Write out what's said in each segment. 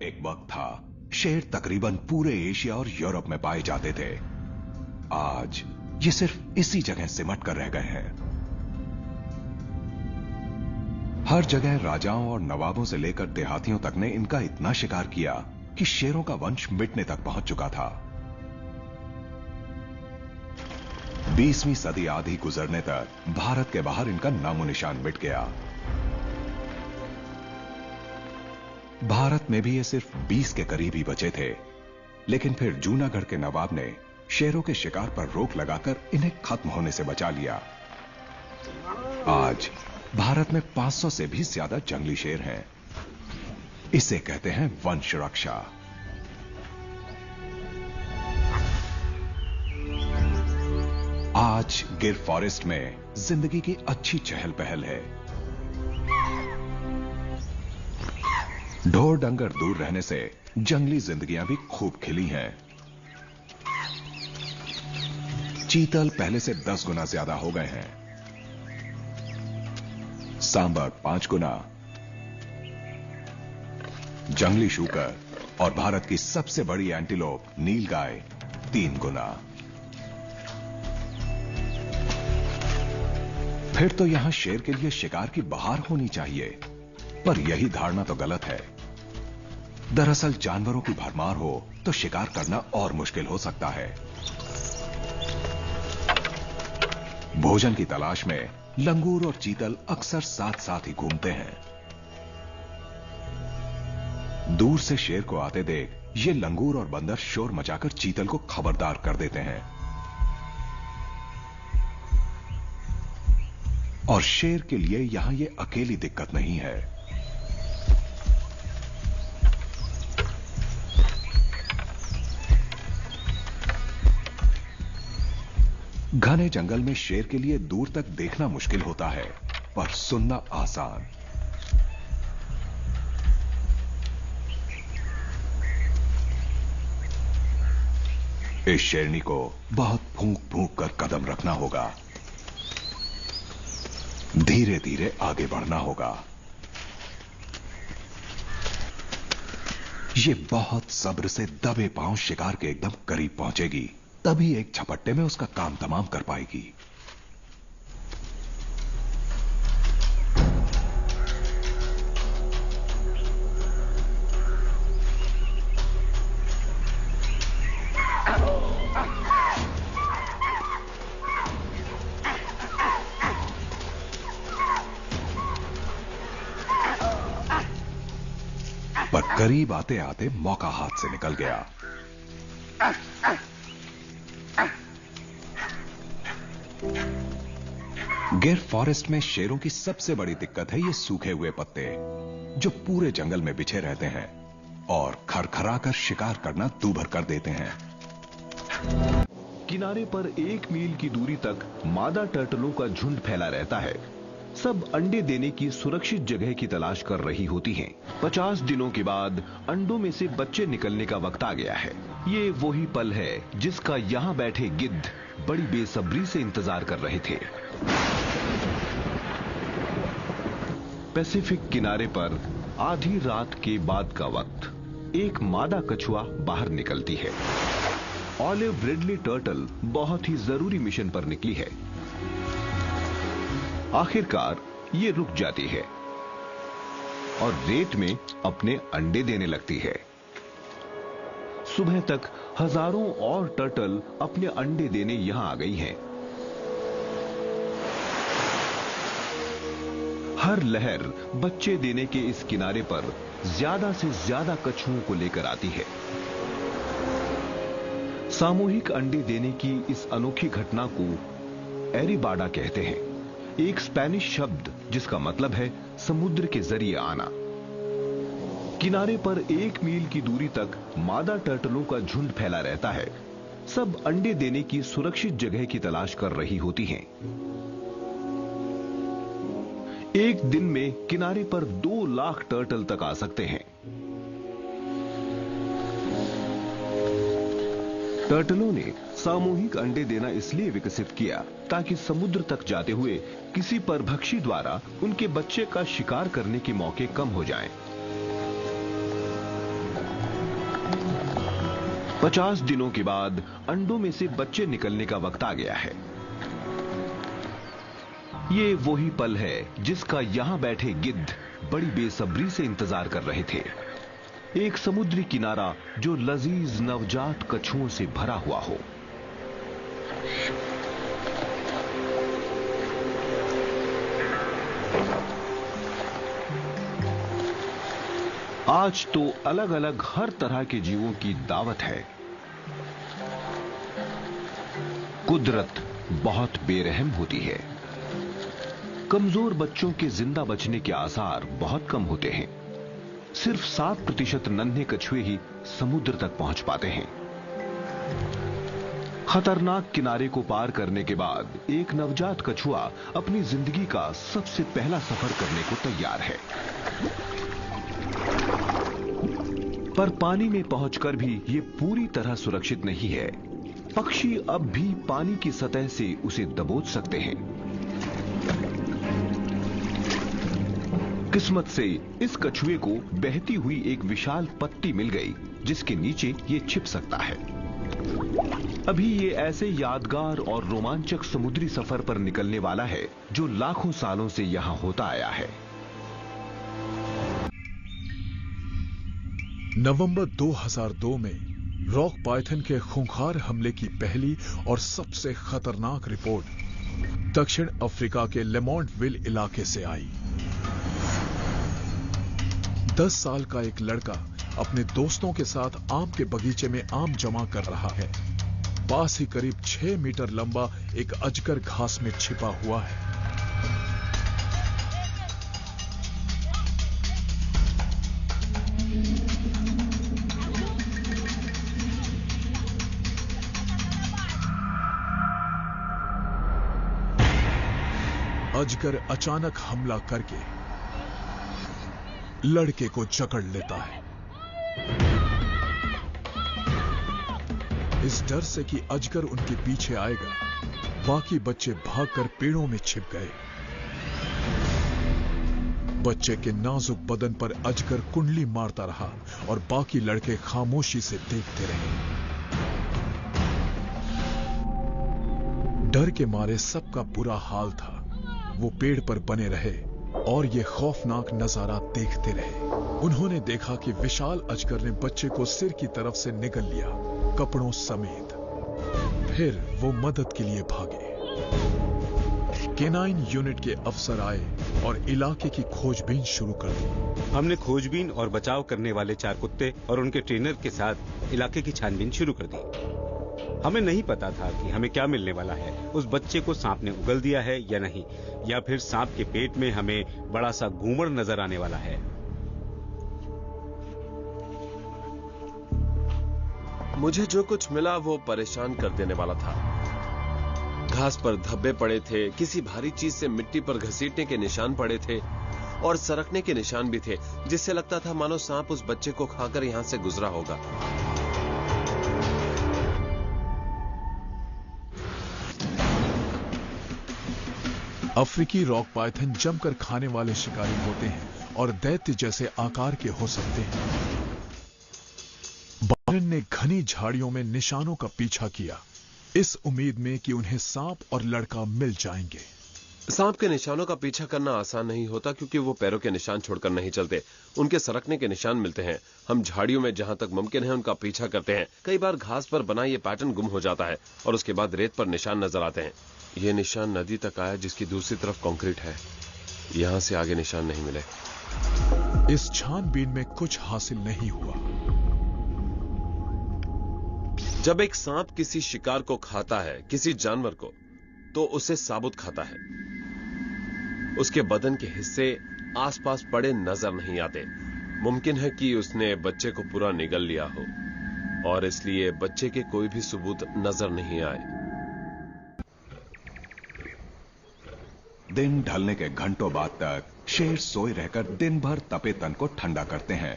एक वक्त था, शेर तकरीबन पूरे एशिया और यूरोप में पाए जाते थे। आज ये सिर्फ इसी जगह सिमट कर रह गए हैं। हर जगह राजाओं और नवाबों से लेकर देहातियों तक ने इनका इतना शिकार किया कि शेरों का वंश मिटने तक पहुंच चुका था। 20वीं सदी आधी गुजरने तक भारत के बाहर इनका नामो निशान मिट गया। भारत में भी ये सिर्फ 20 के करीब ही बचे थे, लेकिन फिर जूनागढ़ के नवाब ने शेरों के शिकार पर रोक लगाकर इन्हें खत्म होने से बचा लिया। आज भारत में 500 से भी ज्यादा जंगली शेर हैं। इसे कहते हैं वंश रक्षा। आज गिर फॉरेस्ट में जिंदगी की अच्छी चहल पहल है। ढोर डंगर दूर रहने से जंगली जिंदगियां भी खूब खिली हैं। चीतल पहले से 10 गुना ज्यादा हो गए हैं। सांबर 5 गुना, जंगली शूकर और भारत की सबसे बड़ी एंटीलोप नीलगाय 3 गुना। फिर तो यहां शेर के लिए शिकार की बहार होनी चाहिए, पर यही धारणा तो गलत है। दरअसल जानवरों की भरमार हो तो शिकार करना और मुश्किल हो सकता है। भोजन की तलाश में लंगूर और चीतल अक्सर साथ साथ ही घूमते हैं। दूर से शेर को आते देख ये लंगूर और बंदर शोर मचाकर चीतल को खबरदार कर देते हैं। और शेर के लिए यहां ये अकेली दिक्कत नहीं है। घने जंगल में शेर के लिए दूर तक देखना मुश्किल होता है, पर सुनना आसान। इस शेरनी को बहुत फूंक फूंक कर कदम रखना होगा, धीरे धीरे आगे बढ़ना होगा। ये बहुत सब्र से दबे पांव शिकार के एकदम करीब पहुंचेगी, तभी एक झपट्टे में उसका काम तमाम कर पाएगी। पर करीब आते आते मौका हाथ से निकल गया। गिर फॉरेस्ट में शेरों की सबसे बड़ी दिक्कत है ये सूखे हुए पत्ते, जो पूरे जंगल में बिछे रहते हैं और खरखराकर शिकार करना दूभर कर देते हैं। किनारे पर 1 मील की दूरी तक मादा टर्टलों का झुंड फैला रहता है। सब अंडे देने की सुरक्षित जगह की तलाश कर रही होती हैं। 50 दिनों के बाद अंडों में से बच्चे निकलने का वक्त आ गया है। ये वही पल है जिसका यहाँ बैठे गिद्ध बड़ी बेसब्री से इंतजार कर रहे थे। पैसिफिक किनारे पर आधी रात के बाद का वक्त एक मादा कछुआ बाहर निकलती है। ऑलिव रिडली टर्टल बहुत ही जरूरी मिशन पर निकली है। आखिरकार ये रुक जाती है और रेत में अपने अंडे देने लगती है। सुबह तक हजारों और टर्टल अपने अंडे देने यहां आ गई हैं। हर लहर बच्चे देने के इस किनारे पर ज्यादा से ज्यादा कछुओं को लेकर आती है। सामूहिक अंडे देने की इस अनोखी घटना को एरिबाडा कहते हैं, एक स्पेनिश शब्द जिसका मतलब है समुद्र के जरिए आना। किनारे पर 1 मील की दूरी तक मादा टर्टलों का झुंड फैला रहता है। सब अंडे देने की सुरक्षित जगह की तलाश कर रही होती हैं। एक दिन में किनारे पर 2 लाख टर्टल तक आ सकते हैं। टर्टलों ने सामूहिक अंडे देना इसलिए विकसित किया ताकि समुद्र तक जाते हुए किसी परभक्षी द्वारा उनके बच्चे का शिकार करने के मौके कम हो जाएं। 50 दिनों के बाद अंडों में से बच्चे निकलने का वक्त आ गया है। ये वही पल है जिसका यहां बैठे गिद्ध बड़ी बेसब्री से इंतजार कर रहे थे। एक समुद्री किनारा जो लजीज नवजात कछुओं से भरा हुआ हो। आज तो अलग अलग हर तरह के जीवों की दावत है। कुदरत बहुत बेरहम होती है। कमजोर बच्चों के जिंदा बचने के आसार बहुत कम होते हैं। सिर्फ 7% नन्हे कछुए ही समुद्र तक पहुंच पाते हैं। खतरनाक किनारे को पार करने के बाद एक नवजात कछुआ अपनी जिंदगी का सबसे पहला सफर करने को तैयार है। पर पानी में पहुंचकर भी ये पूरी तरह सुरक्षित नहीं है। पक्षी अब भी पानी की सतह से उसे दबोच सकते हैं। किस्मत से इस कछुए को बहती हुई एक विशाल पत्ती मिल गई जिसके नीचे ये छिप सकता है। अभी ये ऐसे यादगार और रोमांचक समुद्री सफर पर निकलने वाला है जो लाखों सालों से यहां होता आया है। नवंबर 2002 में रॉक पाइथन के खूंखार हमले की पहली और सबसे खतरनाक रिपोर्ट दक्षिण अफ्रीका के लेमोंटविल इलाके से आई। 10 साल का एक लड़का अपने दोस्तों के साथ आम के बगीचे में आम जमा कर रहा है। पास ही करीब 6 मीटर लंबा एक अजगर घास में छिपा हुआ है। अजगर अचानक हमला करके लड़के को जकड़ लेता है। इस डर से कि अजगर उनके पीछे आएगा, बाकी बच्चे भागकर पेड़ों में छिप गए। बच्चे के नाजुक बदन पर अजगर कुंडली मारता रहा और बाकी लड़के खामोशी से देखते रहे। डर के मारे सबका बुरा हाल था। वो पेड़ पर बने रहे और ये खौफनाक नजारा देखते रहे। उन्होंने देखा कि विशाल अजगर ने बच्चे को सिर की तरफ से निगल लिया, कपड़ों समेत। फिर वो मदद के लिए भागे। केनाइन यूनिट के अफसर आए और इलाके की खोजबीन शुरू कर दी। हमने खोजबीन और बचाव करने वाले 4 कुत्ते और उनके ट्रेनर के साथ इलाके की छानबीन शुरू कर दी। हमें नहीं पता था कि हमें क्या मिलने वाला है। उस बच्चे को सांप ने उगल दिया है या नहीं, या फिर सांप के पेट में हमें बड़ा सा घूमड़ नजर आने वाला है। मुझे जो कुछ मिला वो परेशान कर देने वाला था। घास पर धब्बे पड़े थे, किसी भारी चीज से मिट्टी पर घसीटने के निशान पड़े थे और सरकने के निशान भी थे, जिससे लगता था मानो सांप उस बच्चे को खाकर यहां से गुजरा होगा। अफ्रीकी रॉक पाइथन जमकर खाने वाले शिकारी होते हैं और दैत्य जैसे आकार के हो सकते हैं। बायरन ने घनी झाड़ियों में निशानों का पीछा किया, इस उम्मीद में कि उन्हें सांप और लड़का मिल जाएंगे। सांप के निशानों का पीछा करना आसान नहीं होता क्योंकि वो पैरों के निशान छोड़कर नहीं चलते, उनके सरकने के निशान मिलते हैं। हम झाड़ियों में जहां तक मुमकिन है उनका पीछा करते हैं। कई बार घास पर बना ये पैटर्न गुम हो जाता है और उसके बाद रेत पर निशान नजर आते हैं। ये निशान नदी तक आया जिसकी दूसरी तरफ कंक्रीट है। यहां से आगे निशान नहीं मिले। इस छानबीन में कुछ हासिल नहीं हुआ। जब एक सांप किसी शिकार को खाता है, किसी जानवर को, तो उसे साबुत खाता है। उसके बदन के हिस्से आसपास पड़े नजर नहीं आते। मुमकिन है कि उसने बच्चे को पूरा निगल लिया हो और इसलिए बच्चे के कोई भी सबूत नजर नहीं आए। दिन ढलने के घंटों बाद तक शेर सोए रहकर दिन भर तपे तन को ठंडा करते हैं,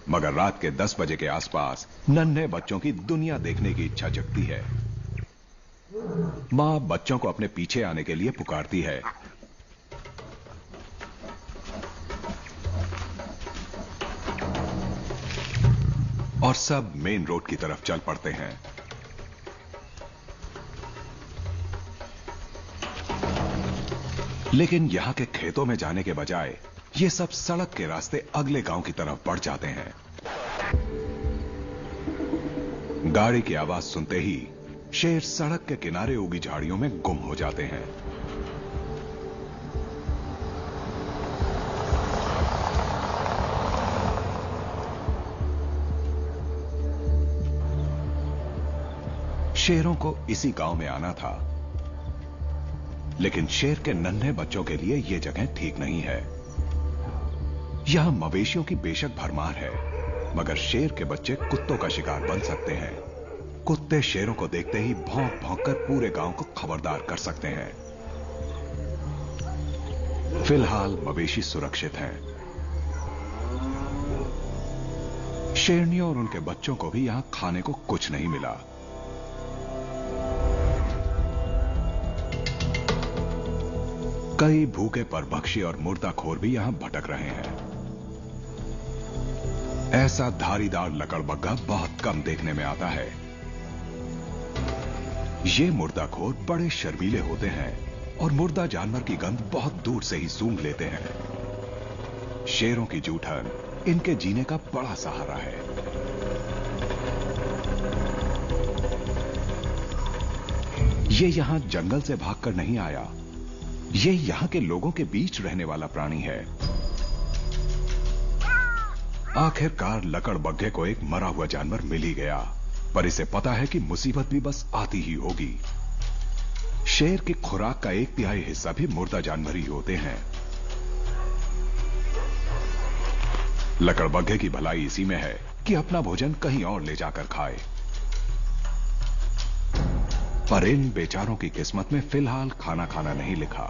मगर रात के 10 बजे के आसपास नन्हे बच्चों की दुनिया देखने की इच्छा जगती है। मां बच्चों को अपने पीछे आने के लिए पुकारती है। और सब मेन रोड की तरफ चल पड़ते हैं। लेकिन यहां के खेतों में जाने के बजाय ये सब सड़क के रास्ते अगले गांव की तरफ बढ़ जाते हैं। गाड़ी की आवाज सुनते ही शेर सड़क के किनारे उगी झाड़ियों में गुम हो जाते हैं। शेरों को इसी गांव में आना था, लेकिन शेर के नन्हे बच्चों के लिए यह जगह ठीक नहीं है। यहां मवेशियों की बेशक भरमार है, मगर शेर के बच्चे कुत्तों का शिकार बन सकते हैं। कुत्ते शेरों को देखते ही भौंक भौंक कर पूरे गांव को खबरदार कर सकते हैं। फिलहाल मवेशी सुरक्षित हैं। शेरनियों और उनके बच्चों को भी यहां खाने को कुछ नहीं मिला। कई भूखे परभक्षी और मुर्दाखोर भी यहां भटक रहे हैं। ऐसा धारीदार लकड़बग्गा बहुत कम देखने में आता है। ये मुर्दाखोर बड़े शर्मीले होते हैं और मुर्दा जानवर की गंध बहुत दूर से ही सूंघ लेते हैं। शेरों की जूठन इनके जीने का बड़ा सहारा है। ये यहां जंगल से भागकर नहीं आया, ये यहां के लोगों के बीच रहने वाला प्राणी है। आखिरकार लकड़बग्घे को एक मरा हुआ जानवर मिल ही गया, पर इसे पता है कि मुसीबत भी बस आती ही होगी। शेर की खुराक का 1/3 हिस्सा भी मुर्दा जानवर ही होते हैं। लकड़बग्घे की भलाई इसी में है कि अपना भोजन कहीं और ले जाकर खाए, पर इन बेचारों की किस्मत में फिलहाल खाना खाना नहीं लिखा।